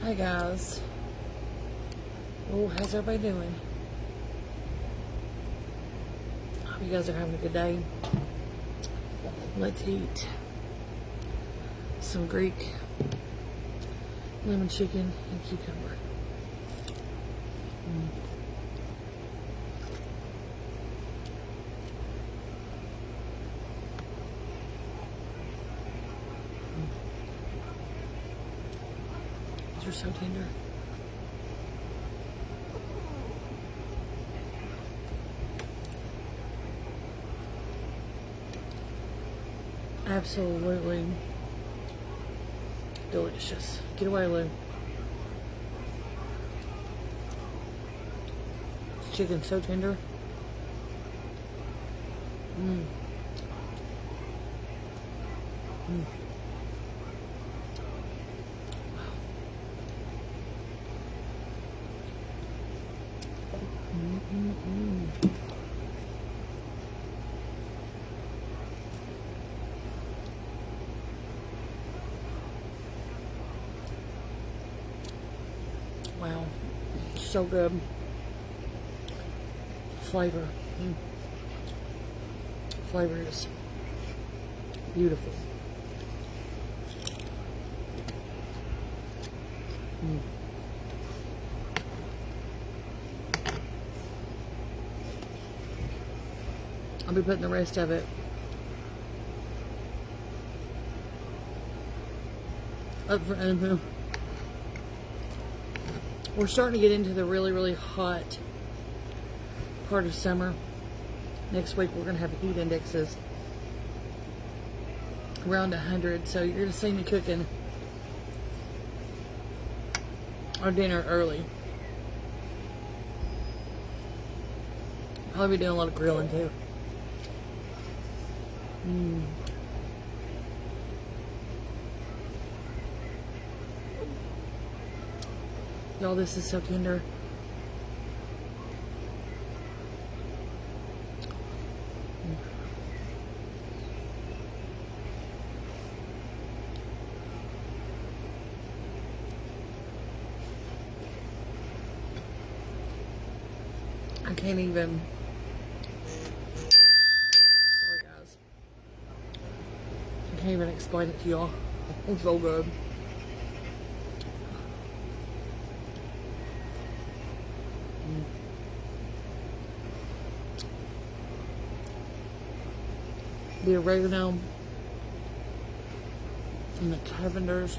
Hi guys. Oh, how's everybody doing? Hope you guys are having a good day. Let's eat some Greek lemon chicken and cucumber. These are so tender. Absolutely delicious. Get away, Lou. This chicken's so tender. Mmm. Mmm. Wow, so good. Flavor. Flavor is beautiful. I'll be putting the rest of it up for oven. We're starting to get into the really, really hot part of summer. Next week we're going to have heat indexes around 100, so you're going to see me cooking our dinner early. Probably be doing a lot of grilling too. Y'all, this is so tender. I can't even. Sorry, guys. I can't even explain it to y'all. It's so good. The oregano and the Cavenders.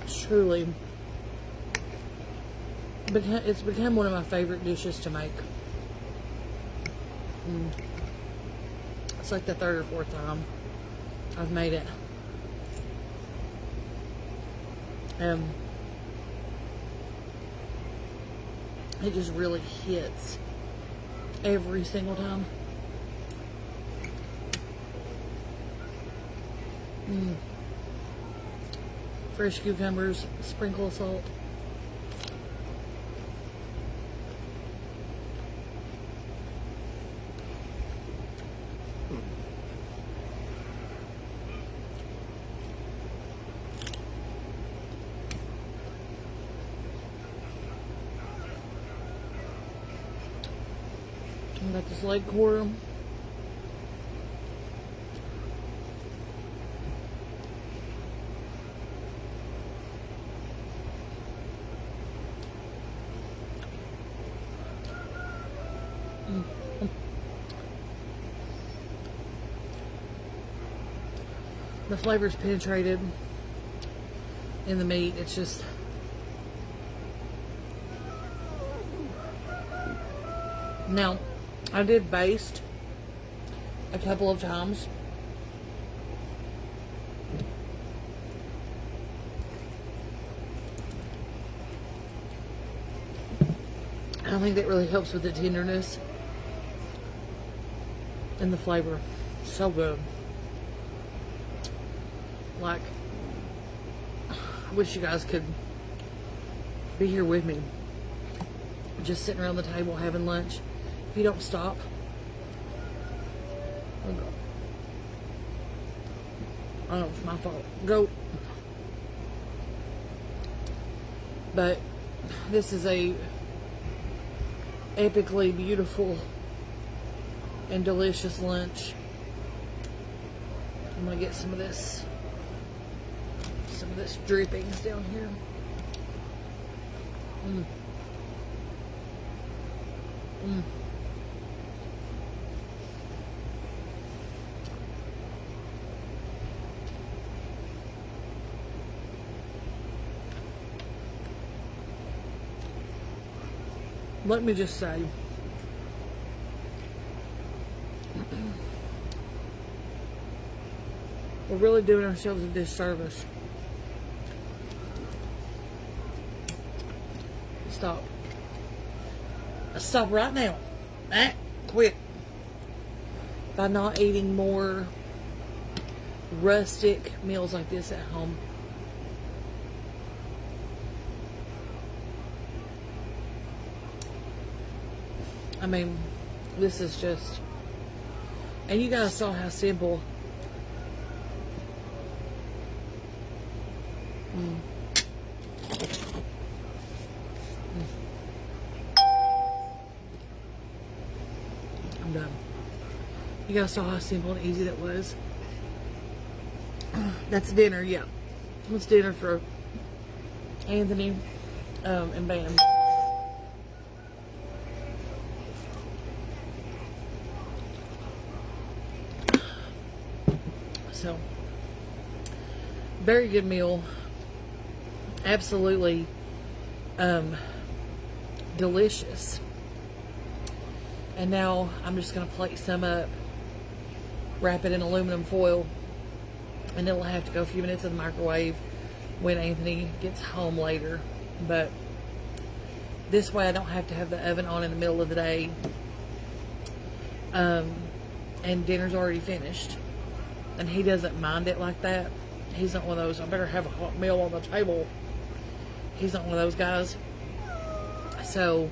It's truly, it's become one of my favorite dishes to make. It's like the third or fourth time I've made it. It just really hits every single time. Fresh cucumbers, sprinkle of salt. I got this leg quarter. The flavor's penetrated in the meat. It's just now. I did baste a couple of times. I think that really helps with the tenderness and the flavor. So good. Like, I wish you guys could be here with me. Just sitting around the table having lunch. If you don't stop, I'll go. I don't know if it's my fault. Go. But this is a epically beautiful and delicious lunch. I'm gonna get some of this drippings down here. Mm. Mm. Let me just say, we're really doing ourselves a disservice. Stop. Stop right now. Quit. By not eating more rustic meals like this at home. I mean, this is just, and you guys saw how simple. I'm done. You guys saw how simple and easy that was. That's dinner, yeah. It's dinner for Anthony and Bam. So, very good meal. Absolutely delicious. And now I'm just going to plate some up, wrap it in aluminum foil, and it'll have to go a few minutes in the microwave when Anthony gets home later. But this way I don't have to have the oven on in the middle of the day. And dinner's already finished. And he doesn't mind it like that. He's not one of those, I better have a hot meal on the table. He's not one of those guys. So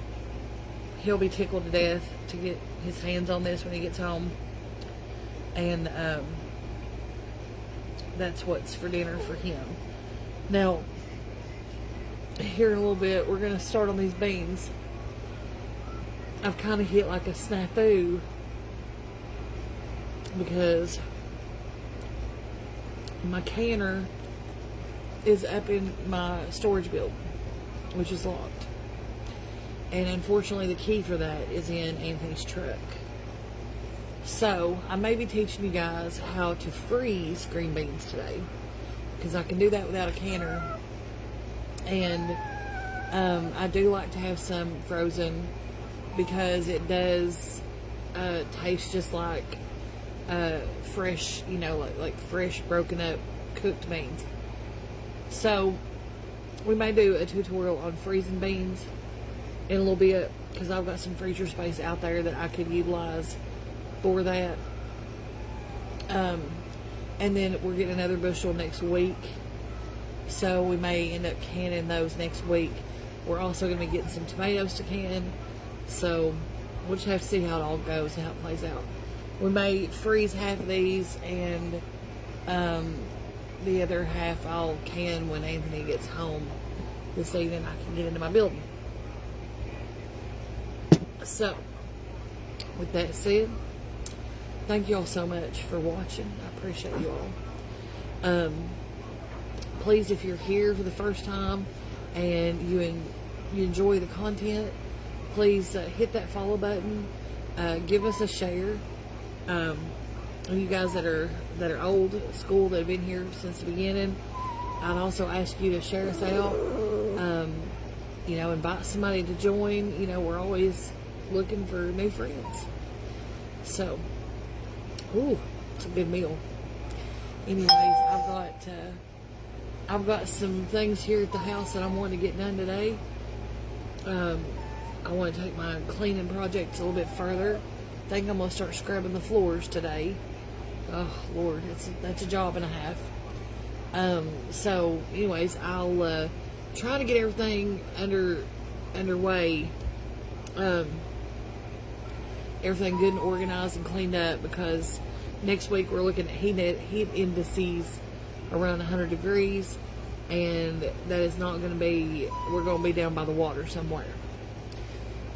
he'll be tickled to death to get his hands on this when he gets home. And that's what's for dinner for him. Now, here in a little bit, we're going to start on these beans. I've kind of hit like a snafu because my canner is up in my storage building, which is locked. And unfortunately, the key for that is in Anthony's truck. So, I may be teaching you guys how to freeze green beans today, because I can do that without a canner. And I do like to have some frozen because it does taste just like fresh, you know, like fresh broken up cooked beans. So we may do a tutorial on freezing beans in a little bit, because I've got some freezer space out there that I could utilize for that. And then we're getting another bushel next week, so we may end up canning those next week. We're also going to be getting some tomatoes to can, so we'll just have to see how it all goes and how it plays out. We may freeze half of these, and the other half I'll can when Anthony gets home this evening. I can get into my building. So, with that said, thank you all so much for watching. I appreciate you all. Please, if you're here for the first time and you enjoy the content, please hit that follow button. Give us a share. You guys that are old school, that have been here since the beginning, I'd also ask you to share us out. You know, invite somebody to join. You know, we're always looking for new friends. So, ooh, it's a good meal. Anyways, I've got some things here at the house that I'm wanting to get done today. I want to take my cleaning project a little bit further. I think I'm going to start scrubbing the floors today. Oh, Lord, that's a job and a half. So, anyways, I'll try to get everything underway. Everything good and organized and cleaned up, because Next week we're looking at heat indices around 100 degrees, and that is not going to be, we're going to be down by the water somewhere.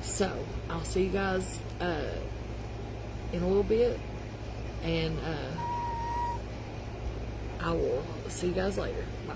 So I'll see you guys in a little bit, and I will see you guys later. Bye.